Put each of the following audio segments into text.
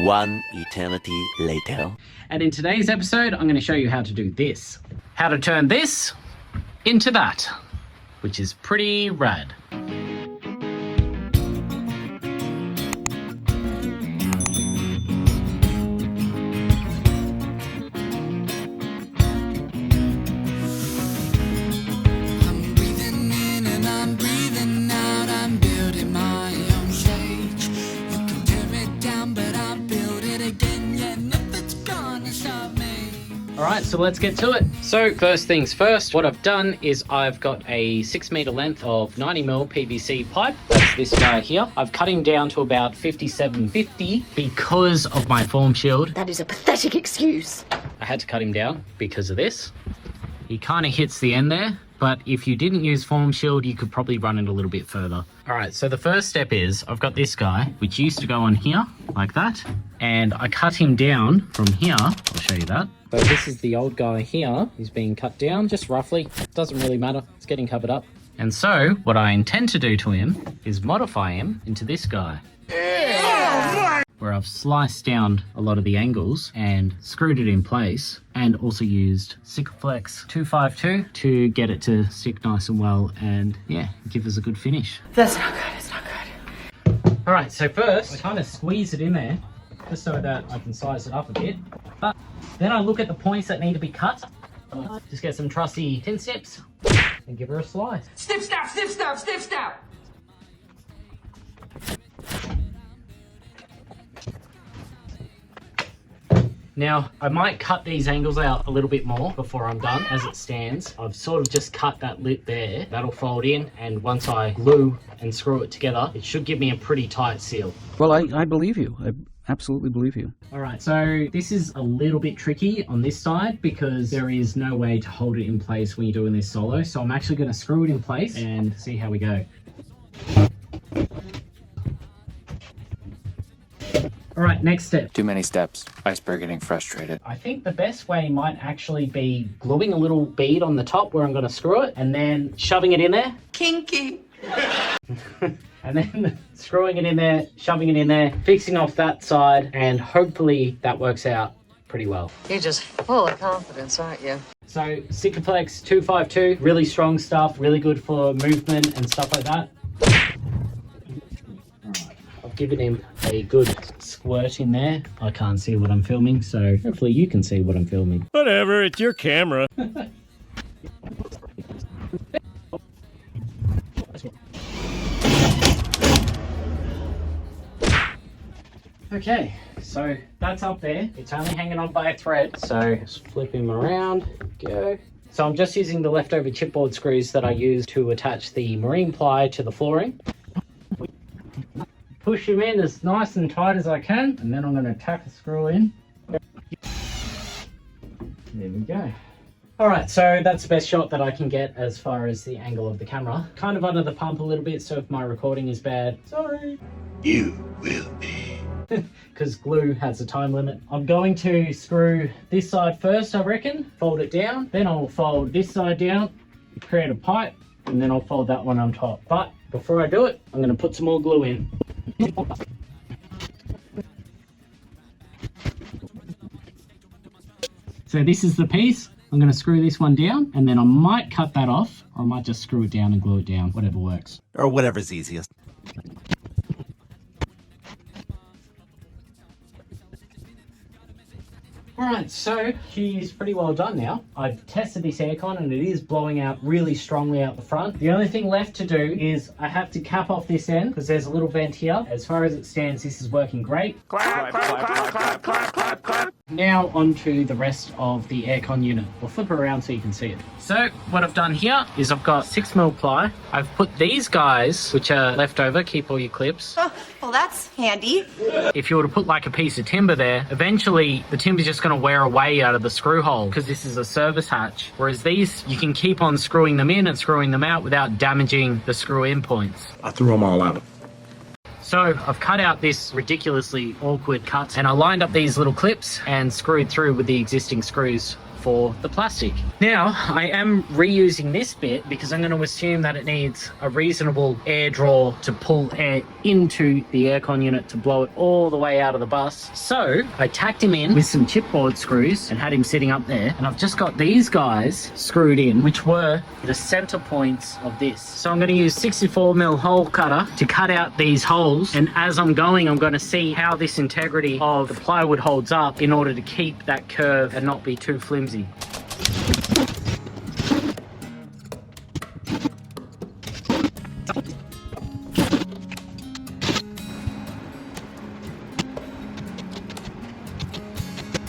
One eternity later. And in today's episode, I'm going to show you how to do this. How to turn this into that, which is pretty rad. Alright, so let's get to it. So first things first, what I've done is I've got a 6 meter length of 90mm PVC pipe. That's this guy here. I've cut him down to about 5750 because of my form shield. That is a pathetic excuse. I had to cut him down because of this. He kind of hits the end there, but if you didn't use form shield, you could probably run it a little bit further. Alright, so the first step is I've got this guy, which used to go on here, like that. And I cut him down from here. I'll show you that. So this is the old guy here. He's being cut down, just roughly. Doesn't really matter. It's getting covered up. And so what I intend to do to him is modify him into this guy. Where I've sliced down a lot of the angles and screwed it in place, and also used Sikaflex 252 to get it to stick nice and well and, yeah, give us a good finish. That's not good, it's not good. All right, so first I kind of squeeze it in there just so that I can size it up a bit. But then I look at the points that need to be cut. Just get some trusty tin snips and give her a slice. Snip, snap, snip, snap, snip, snap. Now, I might cut these angles out a little bit more before I'm done. As it stands, I've sort of just cut that lip there. That'll fold in, and once I glue and screw it together, it should give me a pretty tight seal. Well, I believe you. I absolutely believe you. All right, so this is a little bit tricky on this side because there is no way to hold it in place when you're doing this solo. So I'm actually going to screw it in place and see how we go. All right, next step. Too many steps. Iceberg getting frustrated. I think the best way might actually be gluing a little bead on the top where I'm going to screw it and then shoving it in there. Kinky. And then screwing it in there, shoving it in there, fixing off that side, and hopefully that works out pretty well. You're just full of confidence, aren't you? So Sikaflex 252, really strong stuff, really good for movement and stuff like that. I've given him a good squirt in there. I can't see what I'm filming, so hopefully you can see what I'm filming. Whatever, it's your camera. Okay, so that's up there. It's only hanging on by a thread, so just flip him around, go. So I'm just using the leftover chipboard screws that I used to attach the marine ply to the flooring. Push him in as nice and tight as I can, and then I'm going to tack a screw in. There we go. Alright, so that's the best shot that I can get as far as the angle of the camera. Kind of under the pump a little bit, so if my recording is bad, sorry. You will be. Because glue has a time limit. I'm going to screw this side first, I reckon. Fold it down. Then I'll fold this side down, create a pipe, and then I'll fold that one on top. But before I do it, I'm going to put some more glue in. So this is the piece. I'm going to screw this one down, and then I might cut that off, or I might just screw it down and glue it down, whatever works. Or whatever's easiest. Alright, so she's pretty well done now. I've tested this aircon and it is blowing out really strongly out the front. The only thing left to do is I have to cap off this end because there's a little vent here. As far as it stands, this is working great. Clap, clap, clap, clap, clap, clap, clap. Now onto the rest of the aircon unit. We'll flip her around so you can see it. So what I've done here is I've got 6mm ply. I've put these guys, which are left over, keep all your clips. Oh, well, that's handy. If you were to put like a piece of timber there, eventually the timber's just going to wear away out of the screw hole because this is a service hatch. Whereas these, you can keep on screwing them in and screwing them out without damaging the screw in points. I threw them all out. So I've cut out this ridiculously awkward cut and I lined up these little clips and screwed through with the existing screws for the plastic. Now, I am reusing this bit because I'm going to assume that it needs a reasonable air draw to pull air into the aircon unit to blow it all the way out of the bus. So I tacked him in with some chipboard screws and had him sitting up there. And I've just got these guys screwed in, which were the center points of this. So I'm going to use 64mm hole cutter to cut out these holes. And as I'm going, I'm going to see how this integrity of the plywood holds up in order to keep that curve and not be too flimsy.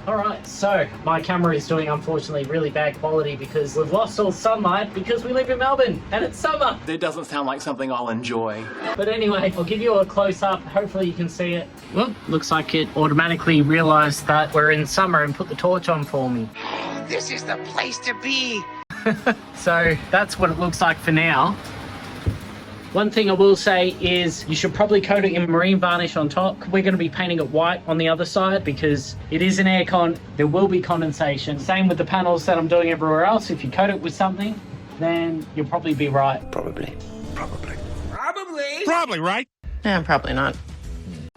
Alright, so my camera is doing unfortunately really bad quality because we've lost all sunlight because we live in Melbourne and it's summer. It doesn't sound like something I'll enjoy. But anyway, I'll give you a close-up. Hopefully you can see it. Well, looks like it automatically realised that we're in summer and put the torch on for me. This is the place to be. So that's what it looks like for now. One thing I will say is you should probably coat it in marine varnish on top. We're going to be painting it white on the other side because it is an aircon. There will be condensation. Same with the panels that I'm doing everywhere else. If you coat it with something, then you'll probably be right. Probably. Probably right. Yeah, probably not.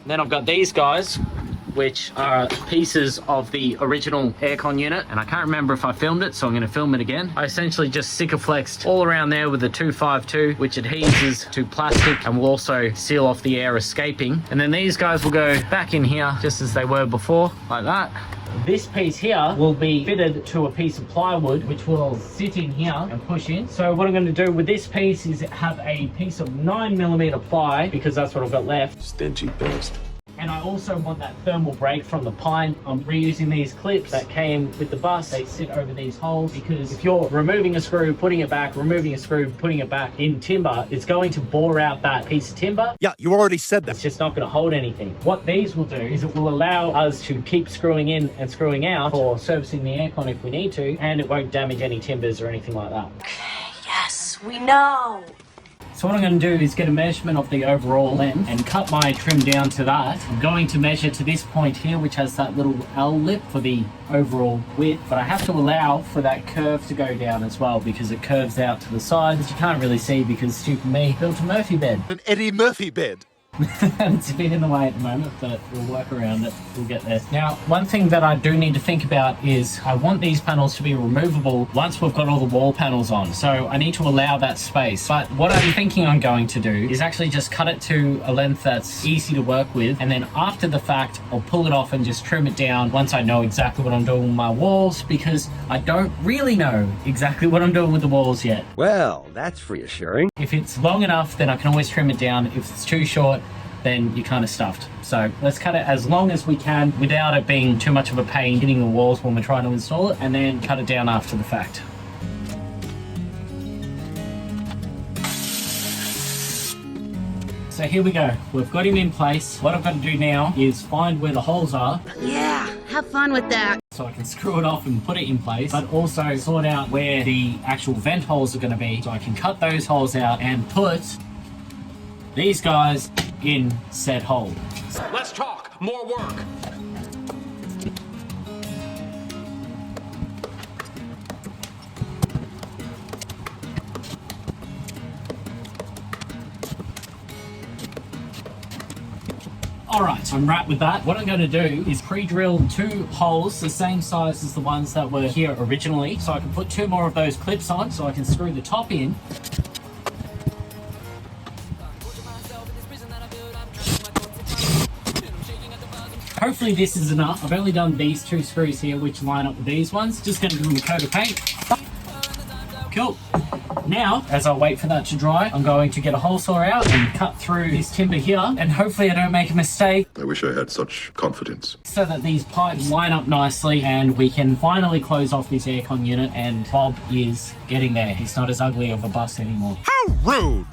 Then I've got these guys, which are pieces of the original aircon unit, and I can't remember if I filmed it, so I'm going to film it again. I essentially just Sikaflexed all around there with the 252, which adheses to plastic and will also seal off the air escaping. And then these guys will go back in here just as they were before, like that. This piece here will be fitted to a piece of plywood, which will sit in here and push in. So what I'm going to do with this piece is have a piece of 9mm ply, because that's what I've got left. Stingy best. And I also want that thermal break from the pine. I'm reusing these clips that came with the bus. They sit over these holes because if you're removing a screw, putting it back, removing a screw, putting it back in timber, it's going to bore out that piece of timber. Yeah, you already said that. It's just not going to hold anything. What these will do is it will allow us to keep screwing in and screwing out for servicing the aircon if we need to, and it won't damage any timbers or anything like that. Yes, we know. So what I'm going to do is get a measurement of the overall length and cut my trim down to that. I'm going to measure to this point here, which has that little L lip for the overall width, but I have to allow for that curve to go down as well because it curves out to the sides. You can't really see because stupid me built a Murphy bed. An Eddie Murphy bed. It's a bit in the way at the moment, but we'll work around it. We'll get there. Now, one thing that I do need to think about is I want these panels to be removable once we've got all the wall panels on. So I need to allow that space. But what I'm thinking I'm going to do is actually just cut it to a length that's easy to work with. And then after the fact, I'll pull it off and just trim it down once I know exactly what I'm doing with my walls, because I don't really know exactly what I'm doing with the walls yet. Well, that's reassuring. If it's long enough, then I can always trim it down. If it's too short, then you're kind of stuffed. So let's cut it as long as we can without it being too much of a pain hitting the walls when we're trying to install it, and then cut it down after the fact. So here we go. We've got him in place. What I've got to do now is find where the holes are. Yeah, have fun with that. So I can screw it off and put it in place, but also sort out where the actual vent holes are going to be. So I can cut those holes out and put these guys in said hole. Let's talk. More work. Alright, so I'm wrapped with that. What I'm going to do is pre-drill 2 holes the same size as the ones that were here originally. So I can put 2 more of those clips on so I can screw the top in. Hopefully this is enough. I've only done these 2 screws here which line up with these ones. Just going to give them a coat of paint. Cool. Now, as I wait for that to dry, I'm going to get a hole saw out and cut through this timber here, and hopefully I don't make a mistake. I wish I had such confidence. So that these pipes line up nicely and we can finally close off this aircon unit, and Bob is getting there. He's not as ugly of a bus anymore. How rude!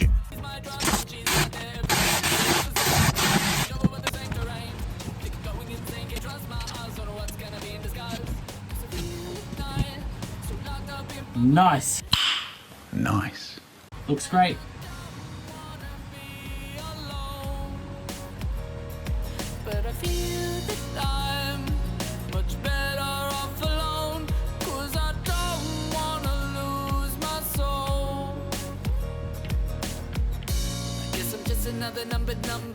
Nice. Nice. Looks great. But I feel that I'm much better off alone, 'cause another number.